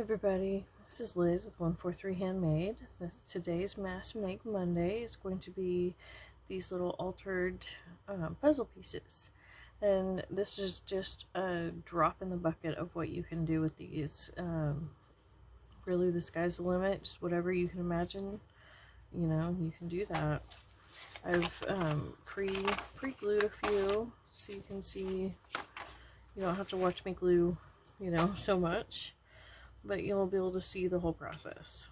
everybody, this is Liz with 143 Handmade. Today's Mass Make Monday is going to be these little altered puzzle pieces. And this is just a drop in the bucket of what you can do with these. Really, the sky's the limit. Just whatever you can imagine, you can do that. I've pre-glued a few so you can see. You don't have to watch me glue, so much. But you'll be able to see the whole process.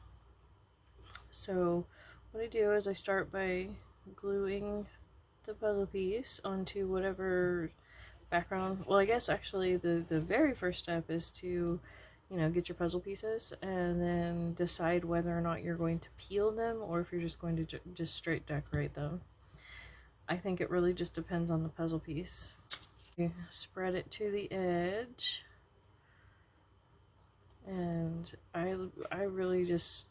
So what I do is I start by gluing the puzzle piece onto whatever background. Well, I guess actually the very first step is to, get your puzzle pieces and then decide whether or not you're going to peel them or if you're just going to just straight decorate them. I think it really just depends on the puzzle piece. You spread it to the edge. And I really just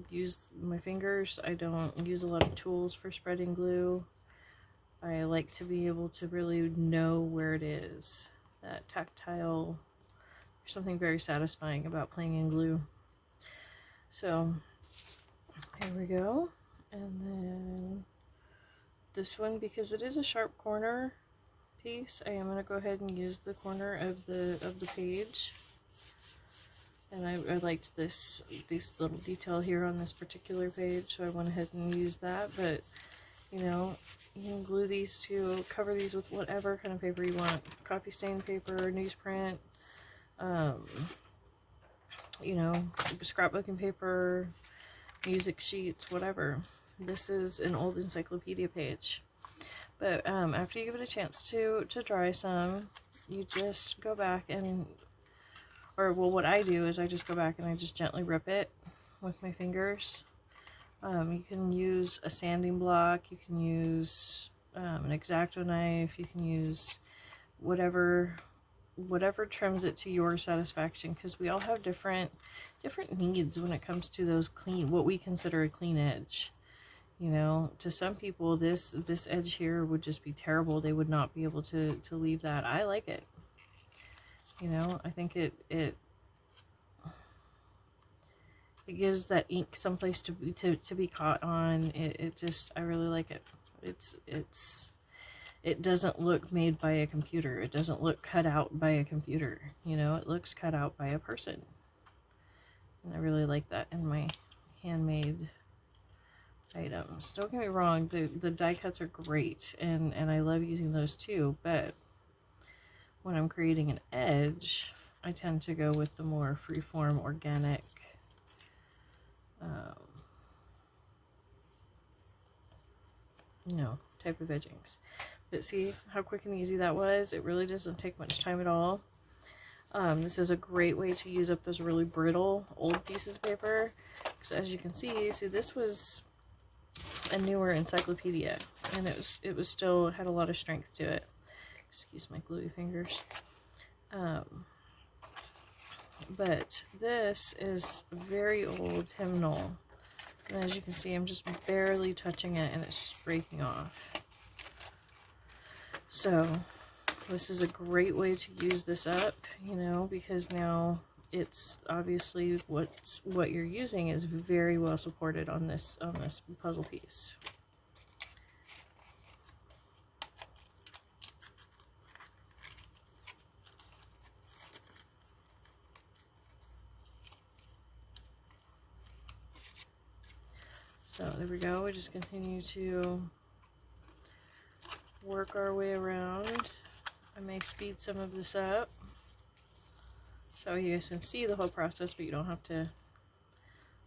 use my fingers. I don't use a lot of tools for spreading glue. I like to be able to really know where it is. That tactile, there's something very satisfying about playing in glue. So here we go. And then this one, because it is a sharp corner piece, I am going to go ahead and use the corner of the page. And I liked this little detail here on this particular page, so I went ahead and used that. But, you can glue these to cover these with whatever kind of paper you want. Coffee stain paper, newsprint, scrapbooking paper, music sheets, whatever. This is an old encyclopedia page. But after you give it a chance to dry some, you just go back and... what I do is I just go back and I just gently rip it with my fingers. You can use a sanding block, you can use an X-Acto knife, you can use whatever trims it to your satisfaction, because we all have different needs when it comes to those what we consider a clean edge. To some people this edge here would just be terrible. They would not be able to leave that. I like it. I think it gives that ink someplace to be caught on. I really like it. It doesn't look made by a computer. It doesn't look cut out by a computer. It looks cut out by a person. And I really like that in my handmade items. Don't get me wrong, the die cuts are great, and I love using those too, but when I'm creating an edge, I tend to go with the more freeform, organic, type of edgings. But see how quick and easy that was? It really doesn't take much time at all. This is a great way to use up those really brittle old pieces of paper. Because as you can see, this was a newer encyclopedia, and it was still had a lot of strength to it. Excuse my gluey fingers. But this is very old hymnal, and as you can see, I'm just barely touching it and it's just breaking off. So this is a great way to use this up, because now it's obviously what you're using is very well supported on this puzzle piece. So there we go. We just continue to work our way around. I may speed some of this up so you guys can see the whole process, but you don't have to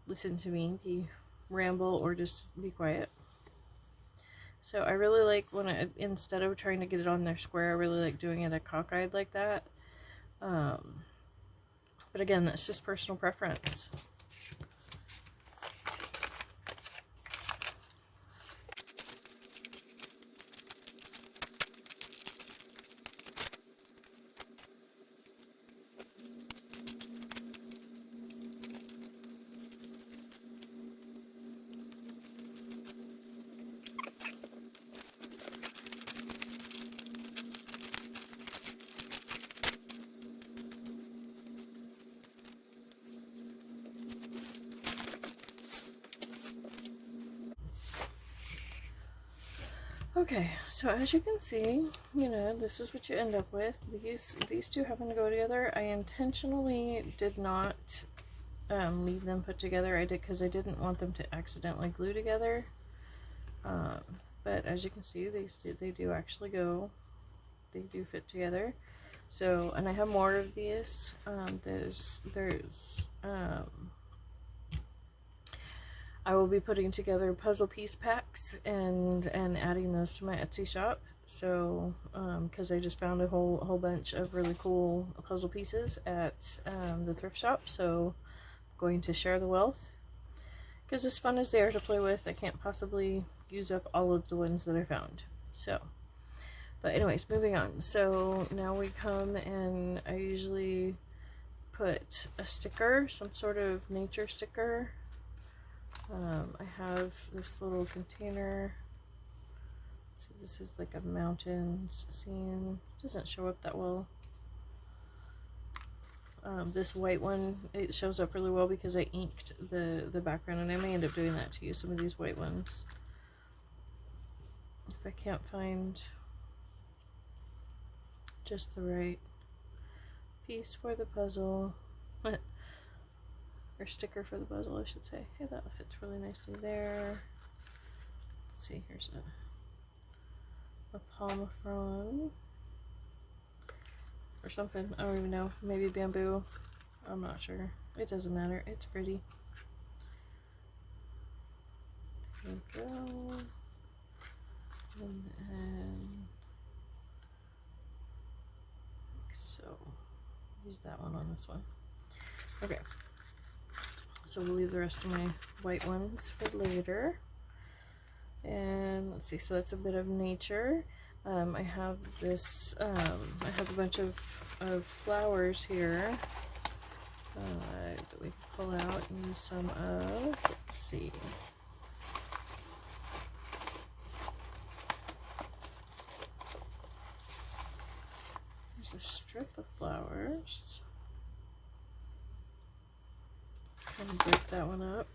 listen to me ramble or just be quiet. So I really like when instead of trying to get it on there square, I really like doing it a cockeyed like that. But again, that's just personal preference. Okay, so as you can see, you know, this is what you end up with. These two happen to go together. I intentionally did not leave them put together. I did because I didn't want them to accidentally glue together. But as you can see, they do actually go. They do fit together. So, and I have more of these. I will be putting together puzzle piece packs and adding those to my Etsy shop. So, because I just found a whole bunch of really cool puzzle pieces at the thrift shop. So, I'm going to share the wealth. Because as fun as they are to play with, I can't possibly use up all of the ones that I found. So, but anyways, moving on. So now we come and I usually put a sticker, some sort of nature sticker. I have this little container. So this is like a mountains scene. It doesn't show up that well. This white one, it shows up really well because I inked the background, and I may end up doing that to use some of these white ones. If I can't find just the right piece for the puzzle, or sticker for the puzzle, I should say. Hey, that fits really nicely there. Let's see, here's a palm frond or something. I don't even know. Maybe bamboo. I'm not sure. It doesn't matter. It's pretty. There we go. And then, like so. Use that one on this one. Okay. So we'll leave the rest of my white ones for later. And let's see, so that's a bit of nature. I have this, I have a bunch of flowers here that we can pull out and use some of. Let's see. There's a strip of flowers. Kind of break that one up.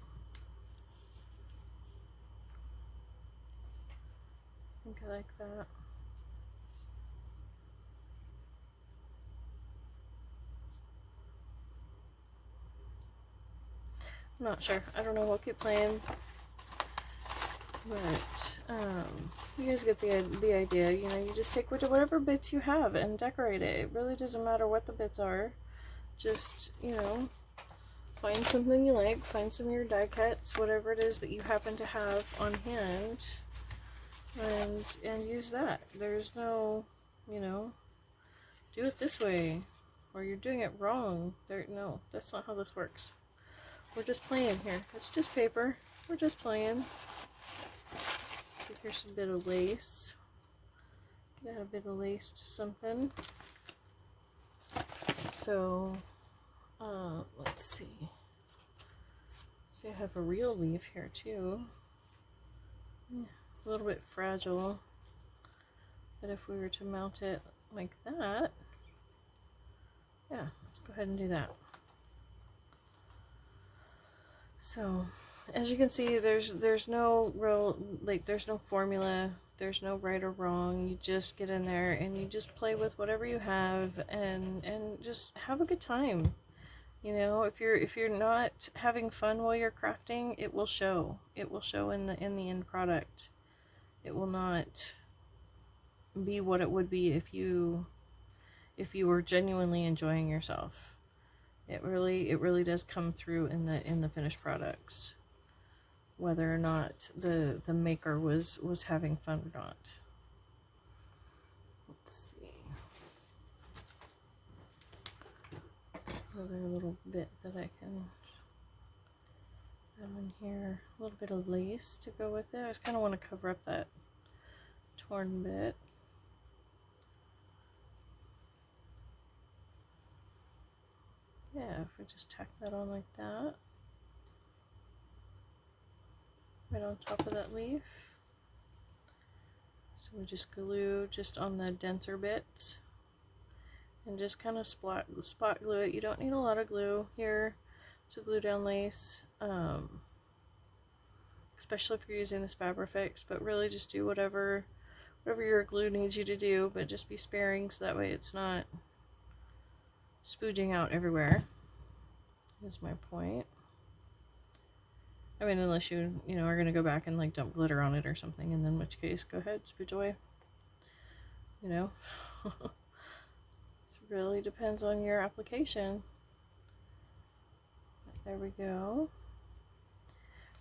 I think I like that. I'm not sure. I don't know. We'll keep playing. But you guys get the idea. You know, you just take whatever bits you have and decorate it. It really doesn't matter what the bits are. Just, you know, find something you like. Find some of your die cuts, whatever it is that you happen to have on hand, and use that. There's no, you know, do it this way or you're doing it wrong. No, that's not how this works. We're just playing here. It's just paper. We're just playing. So here's a bit of lace. Add a bit of lace to something. So, let's see. See, I have a real leaf here too. Yeah, a little bit fragile. But if we were to mount it like that, yeah, let's go ahead and do that. So, as you can see, there's no real, like, there's no formula, there's no right or wrong. You just get in there and you just play with whatever you have and just have a good time. You know, if you're not having fun while you're crafting, it will show. It will show in the end product. It will not be what it would be if you were genuinely enjoying yourself. It really does come through in the finished products, whether or not the maker was having fun or not. Let's see. Another little bit that I can add in here. A little bit of lace to go with it. I just kind of want to cover up that torn bit. Yeah, if we just tack that on like that. Right on top of that leaf. So we just glue just on the denser bits. And just kind of spot glue it. You don't need a lot of glue here to glue down lace. Especially if you're using this Fabrifix. But really just do whatever whatever your glue needs you to do, but just be sparing so that way it's not spooging out everywhere, is my point. I mean, unless you know, are going to go back and like dump glitter on it or something, and then in which case, go ahead, spooge away. You know? It really depends on your application. There we go.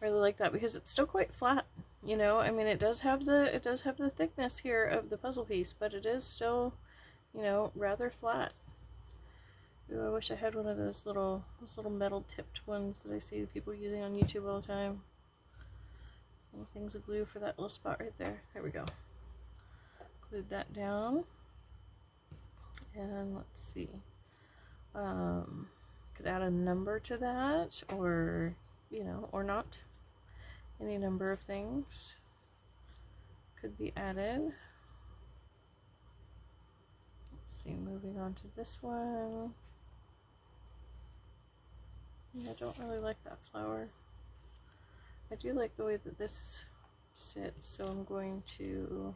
I really like that because it's still quite flat. You know, I mean, it does have the thickness here of the puzzle piece, but it is still, you know, rather flat. Ooh, I wish I had one of those little metal tipped ones that I see people using on YouTube all the time. Little things of glue for that little spot right there. There we go. Glued that down. And let's see. Could add a number to that, or, you know, or not. Any number of things could be added. Let's see, moving on to this one. Yeah, I don't really like that flower. I do like the way that this sits, so I'm going to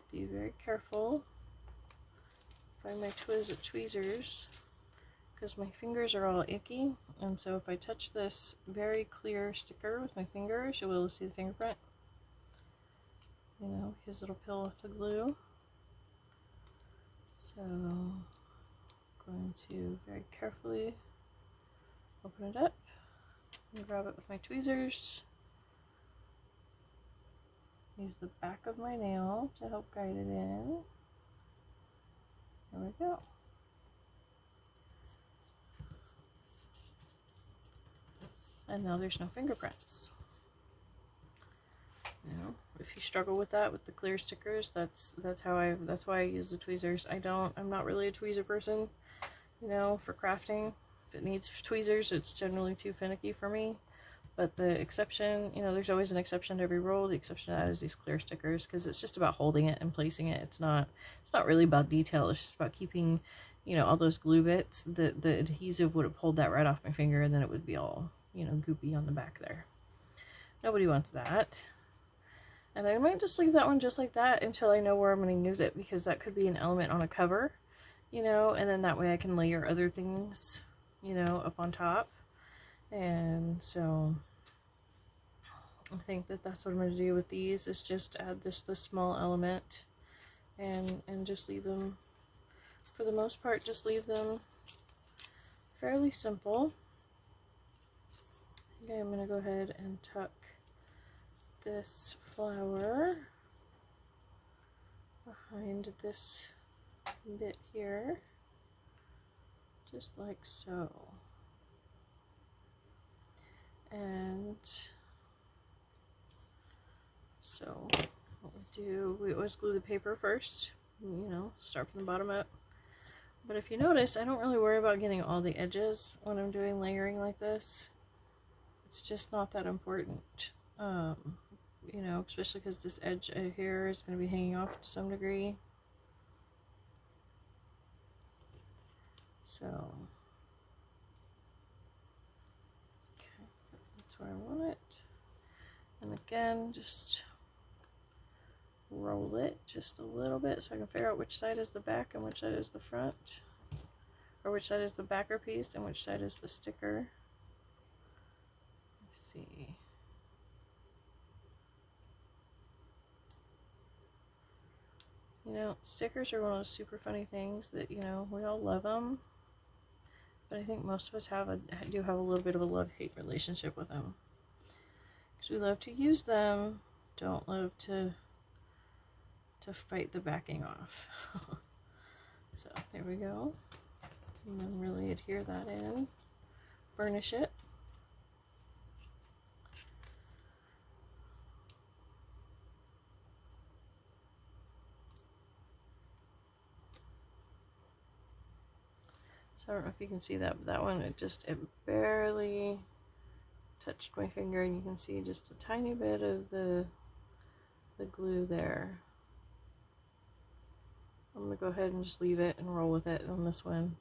be very careful. Find my tweezers, because my fingers are all icky, and so if I touch this very clear sticker with my fingers, you'll be able to see the fingerprint. You know, because it'll peel off the glue. So I'm going to very carefully open it up and grab it with my tweezers. Use the back of my nail to help guide it in. There we go. And now there's no fingerprints. You know, if you struggle with that with the clear stickers, that's why I use the tweezers. I'm not really a tweezer person, you know, for crafting. If it needs tweezers, it's generally too finicky for me. But the exception, you know, there's always an exception to every rule. The exception to that is these clear stickers, because it's just about holding it and placing it. It's not really about detail. It's just about keeping, you know, all those glue bits. The adhesive would have pulled that right off my finger, and then it would be all, you know, goopy on the back there. Nobody wants that. And I might just leave that one just like that until I know where I'm going to use it, because that could be an element on a cover, you know, and then that way I can layer other things, you know, up on top. And so I think that that's what I'm going to do with these, is just add this small element and just leave them, for the most part, just leave them fairly simple. Okay, I'm going to go ahead and tuck this flower behind this bit here, just like so. And so what we do, we always glue the paper first, you know, start from the bottom up. But if you notice, I don't really worry about getting all the edges when I'm doing layering like this. It's just not that important, you know, especially because this edge here is going to be hanging off to some degree. So, okay, that's where I want it. And again, just roll it just a little bit so I can figure out which side is the back and which side is the front, or which side is the backer piece and which side is the sticker. Let's see. You know, stickers are one of those super funny things that, you know, we all love them, but I think most of us do have a little bit of a love-hate relationship with them, because we love to use them, don't love to fight the backing off. So there we go, and then really adhere that in, burnish it. So I don't know if you can see that, but that one, it barely touched my finger, and you can see just a tiny bit of the glue there. I'm going to go ahead and just leave it and roll with it on this one.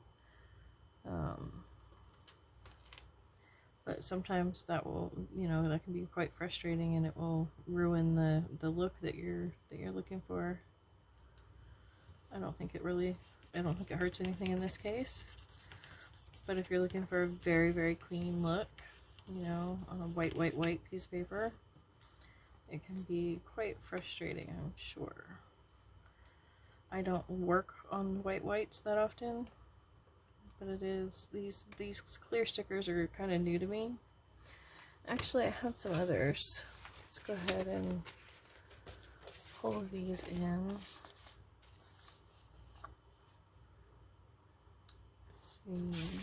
but sometimes that will, you know, that can be quite frustrating, and it will ruin the look that you're looking for. I don't think it hurts anything in this case. But if you're looking for a very, very clean look, you know, on a white piece of paper, it can be quite frustrating, I'm sure. I don't work on whites that often, but it is, these clear stickers are kind of new to me. Actually, I have some others. Let's go ahead and pull these in. Let's see.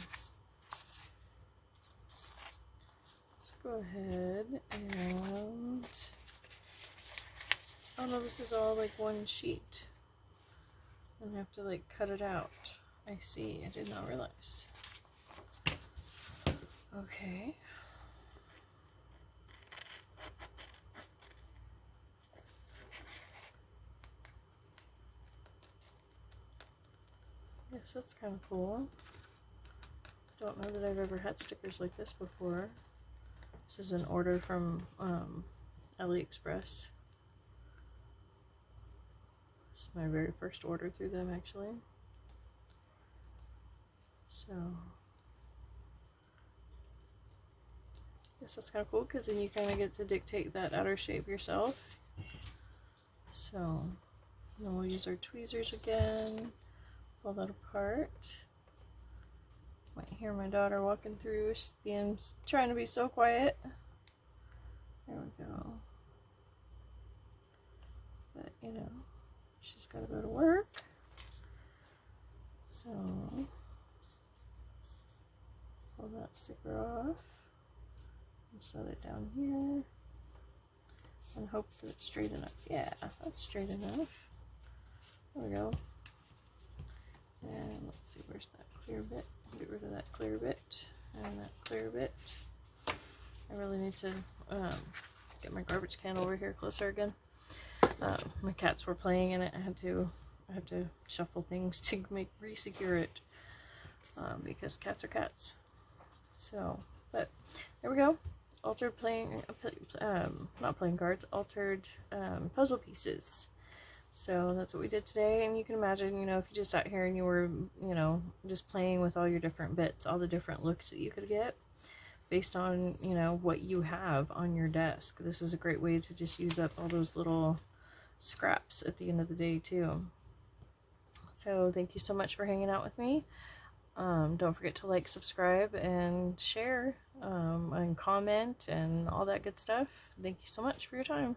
Let's go ahead and, oh no, this is all like one sheet. And I have to like cut it out. I see, I did not realize. Okay. Yes, that's kind of cool. Don't know that I've ever had stickers like this before. This is an order from AliExpress. This is my very first order through them, actually. So, yes, that's kind of cool, because then you kind of get to dictate that outer shape yourself. So, then we'll use our tweezers again. Pull that apart. Might hear my daughter walking through. She's trying to be so quiet. There we go. But, you know, she's got to go to work. So, pull that sticker off. Set it down here. And hope that it's straight enough. Yeah, that's straight enough. There we go. And let's see, where's that clear bit? Get rid of that clear bit and that clear bit. I really need to get my garbage can over here closer again. My cats were playing in it. I have to shuffle things to re-secure it because cats are cats. So, but there we go. Altered not playing cards, altered puzzle pieces. So that's what we did today, and you can imagine, you know, if you just sat here and you were, you know, just playing with all your different bits, all the different looks that you could get based on, you know, what you have on your desk. This is a great way to just use up all those little scraps at the end of the day too. So thank you so much for hanging out with me. Don't forget to like, subscribe, and share, and comment, and all that good stuff. Thank you so much for your time.